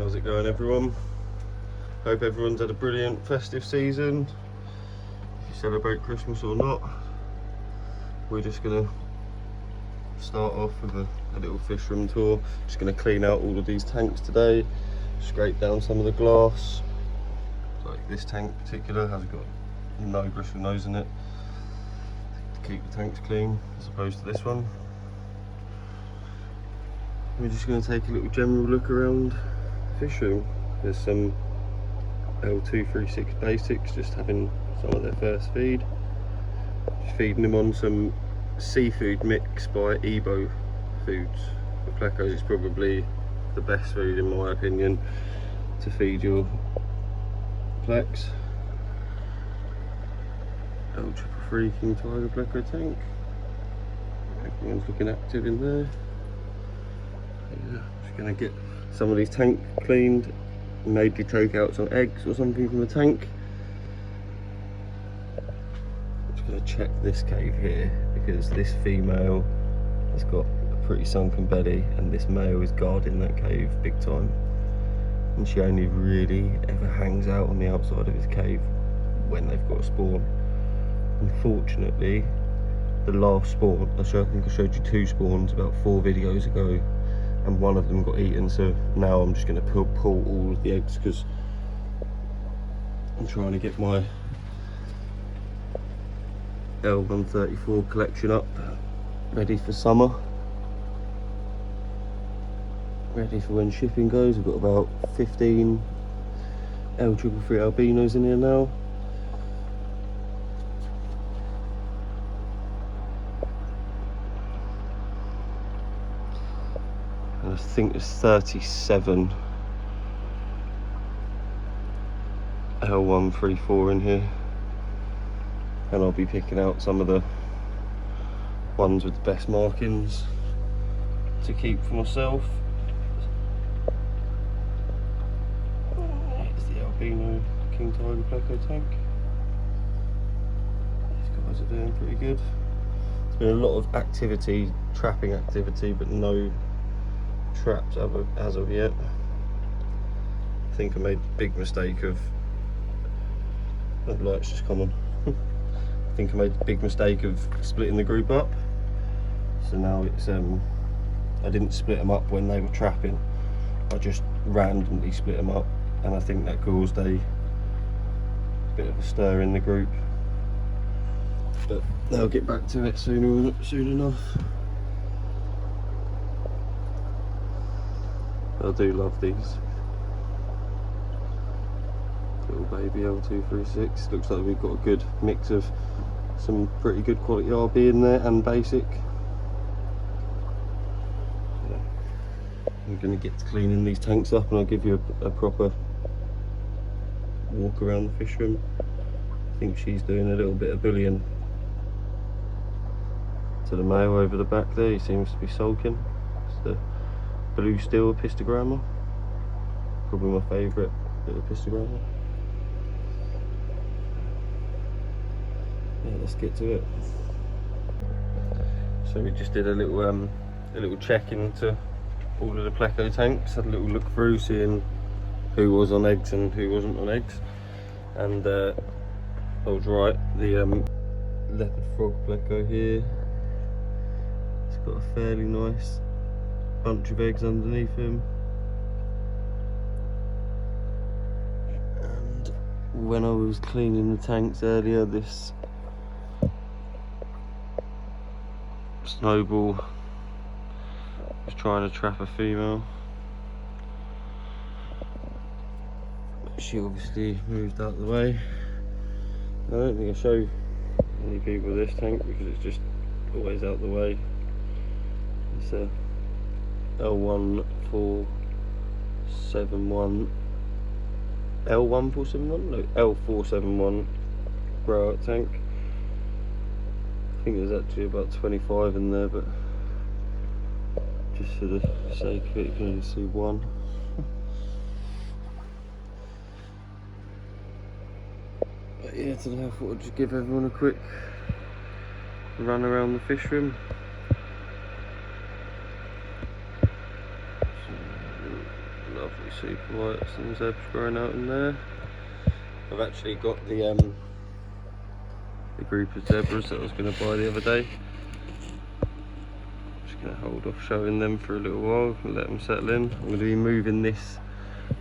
How's it going, everyone? Hope everyone's had a brilliant festive season. If you celebrate Christmas or not, we're just gonna start off with a little fish room tour. Just gonna clean out all of these tanks today, scrape down some of the glass. Like this tank in particular has got no bristle nose in it to keep the tanks clean, as opposed to this one. We're just going to take a little general look around the fish room. There's some L181 basics just having some of their first feed. Just feeding them on some seafood mix by Ebo Foods. For plecos, it's probably the best food in my opinion to feed your plex. L183 King Tiger pleco tank. Everyone's looking active in there. Yeah, just gonna get some of these tanks cleaned, maybe take out some eggs or something from the tank. Just gonna check this cave here because this female has got a pretty sunken belly and this male is guarding that cave big time. And she only really ever hangs out on the outside of his cave when they've got a spawn. Unfortunately, the last spawn, I think I showed you 2 spawns about 4 videos ago, and one of them got eaten, so now I'm just going to pull all of the eggs because I'm trying to get my L134 collection up, ready for summer, ready for when shipping goes. I've got about 15 L333 albinos in here now. I think there's 37 L134 in here, and I'll be picking out some of the ones with the best markings to keep for myself. Here's the albino King Tiger pleco tank. These guys are doing pretty good. There's been a lot of activity, trapping activity, but no traps as of yet. I think I made a big mistake of, the lights just come on. I think I made a big mistake of splitting the group up, so now it's I didn't split them up when they were trapping, I just randomly split them up, and I think that caused a bit of a stir in the group, but they'll get back to it soon enough. I do love these little baby L236. Looks like we've got a good mix of some pretty good quality RB in there and basic. So I'm going to get to cleaning these tanks up and I'll give you a proper walk around the fish room. I think she's doing a little bit of bullying to the male over the back there. He seems to be sulking. It's the blue steel pistogramma, probably my favourite bit of pistogramma. Yeah, let's get to it. So we just did a little check into all of the pleco tanks, had a little look through, seeing who was on eggs and who wasn't on eggs, and I was right. The leopard frog pleco here, it's got a fairly nice bunch of eggs underneath him, and when I was cleaning the tanks earlier, this snowball was trying to trap a female, but she obviously moved out of the way. I don't think I show many people this tank because it's just always out of the way. It's a L1471, no, L471 grow out tank. I think there's actually about 25 in there, but just for the sake of it, you can only see one. But yeah, today I thought I'd just give everyone a quick run around the fish room. lovely super whites and zebras growing out in there. I've actually got the group of zebras that I was going to buy the other day. I'm just going to hold off showing them for a little while and let them settle in. I'm going to be moving this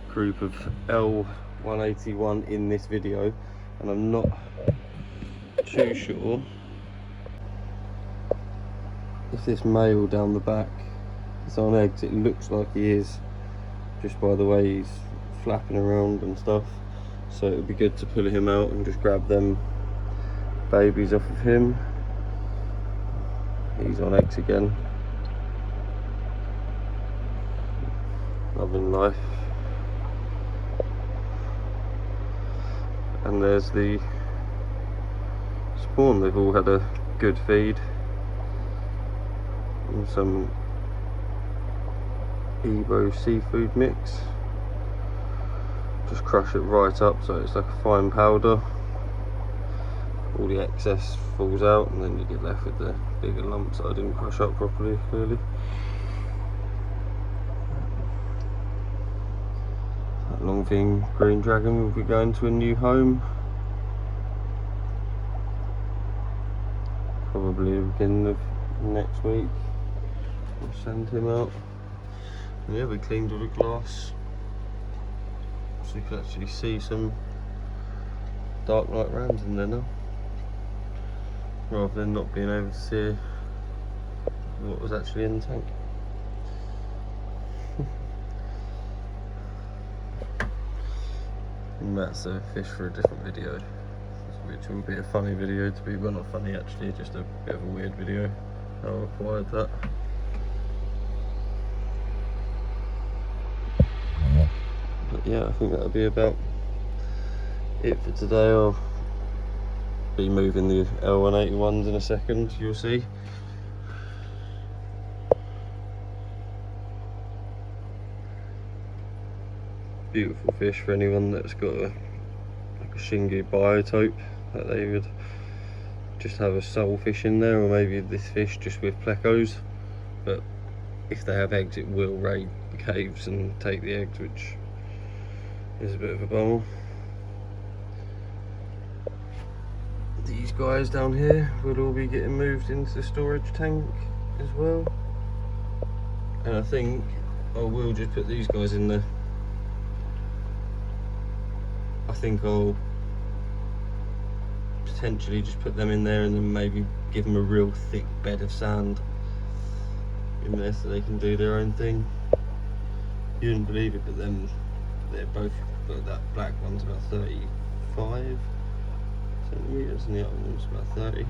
group of L181 in this video, and I'm not too sure if this male down the back is on eggs. It looks like he is, just by the way he's flapping around and stuff. So it would be good to pull him out and just grab them babies off of him. He's on eggs again. Loving life. And there's the spawn. They've all had a good feed. And some Ebo seafood mix. Just crush it right up so it's like a fine powder. All the excess falls out, and then you get left with the bigger lumps that I didn't crush up properly, clearly. That longfin green dragon will be going to a new home. Probably the beginning of next week. We'll send him out. And yeah, we cleaned all the glass, so you can actually see some dark night rams in there now, rather than not being able to see what was actually in the tank. And that's a fish for a different video, which will be a funny video to be, well, not funny actually, just a bit of a weird video, how I acquired that. But yeah, I think that'll be about it for today. I'll be moving the L181s in a second, you'll see. Beautiful fish for anyone that's got like a Shingu biotope, that they would just have a sole fish in there, or maybe this fish just with plecos. But if they have eggs, it will raid the caves and take the eggs, which is a bit of a bummer. These guys down here will all be getting moved into the storage tank as well, and I think I will just put these guys in there. I think I'll potentially just put them in there and then maybe give them a real thick bed of sand in there so they can do their own thing. You wouldn't believe it, but then they're both, but that black one's about 35 centimetres and the other one's about 30.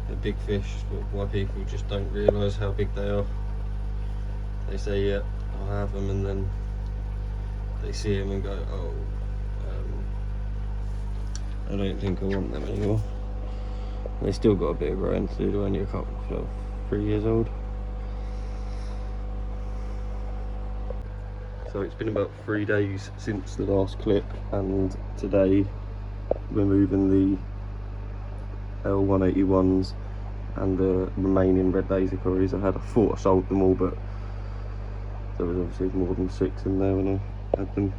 They're big fish, but why people just don't realise how big they are. They say, yeah, I'll have them, and then they see them and go, oh, I don't think I want them anymore. They still got a bit of growing to do, they're only a couple of 3 years old. So it's been about 3 days since the last clip, and today we're moving the L181s and the remaining red laser curries. I thought I sold them all, but there was obviously more than 6 in there when I had them.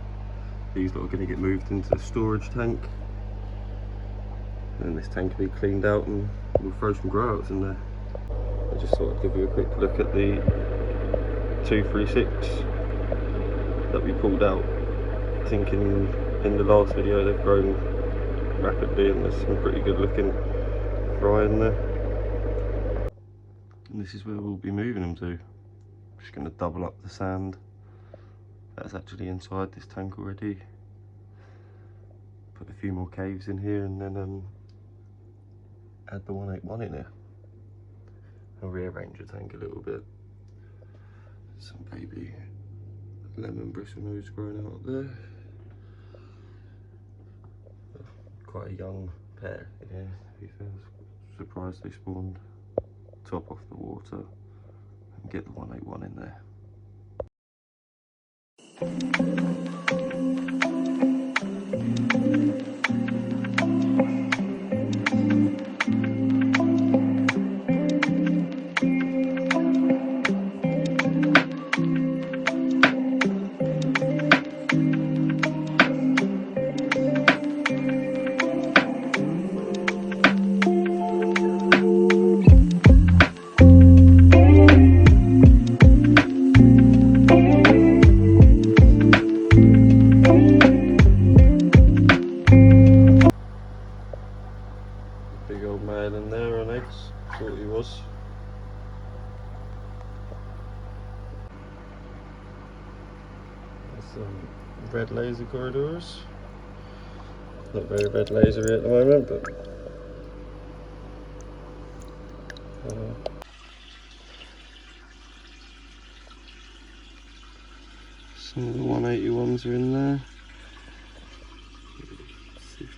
These lot are going to get moved into the storage tank, and this tank will be cleaned out and we'll throw some grow outs in there. I just thought I'd give you a quick look at the 236 that we pulled out. I think in the last video they've grown rapidly, and there's some pretty good looking fry in there. And this is where we'll be moving them to. I'm just going to double up the sand that's actually inside this tank already. Put a few more caves in here, and then add the 181 in here. I'll rearrange the tank a little bit. Some baby lemon bristlenose growing out up there. Quite a young pair, yeah, to be fair. Surprised they spawned. Top off the water and get the 181 in there. Some red laser corridors. Not very red lasery at the moment, but some of the 181s are in there.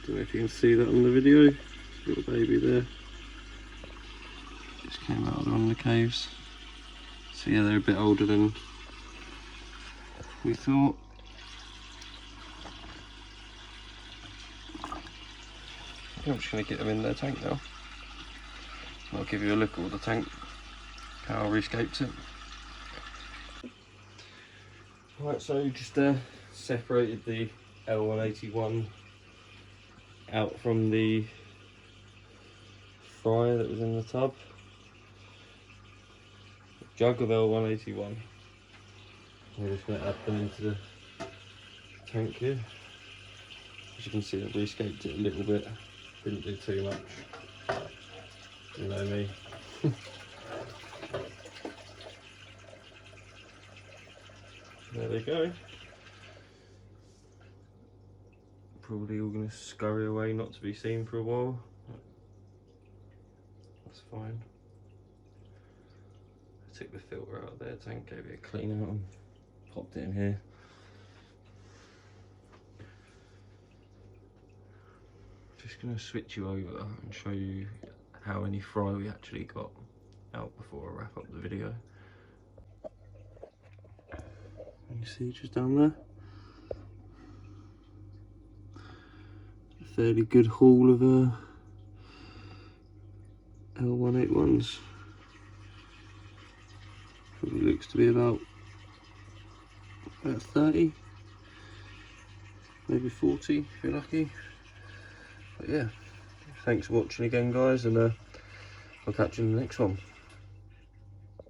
Don't know if you can see that on the video. Little baby there. Just came out of one of the caves. So yeah, they're a bit older than we thought. I'm just going to get them in their tank now. I'll give you a look at the tank, how I rescaped it. Right, so just separated the L181 out from the fry that was in the tub. A jug of L181. We're just going to add them into the tank here. As you can see, I've rescaped it a little bit. Didn't do too much. You know me. There they go. Probably all going to scurry away, not to be seen for a while. That's fine. I took the filter out of their tank, gave it a clean out and popped it in here. Just going to switch you over and show you how many fry we actually got out before I wrap up the video. You see just down there? A fairly good haul of L181s. Probably looks to be about 30, maybe 40 if you're lucky. But yeah, thanks for watching again guys, and I'll catch you in the next one.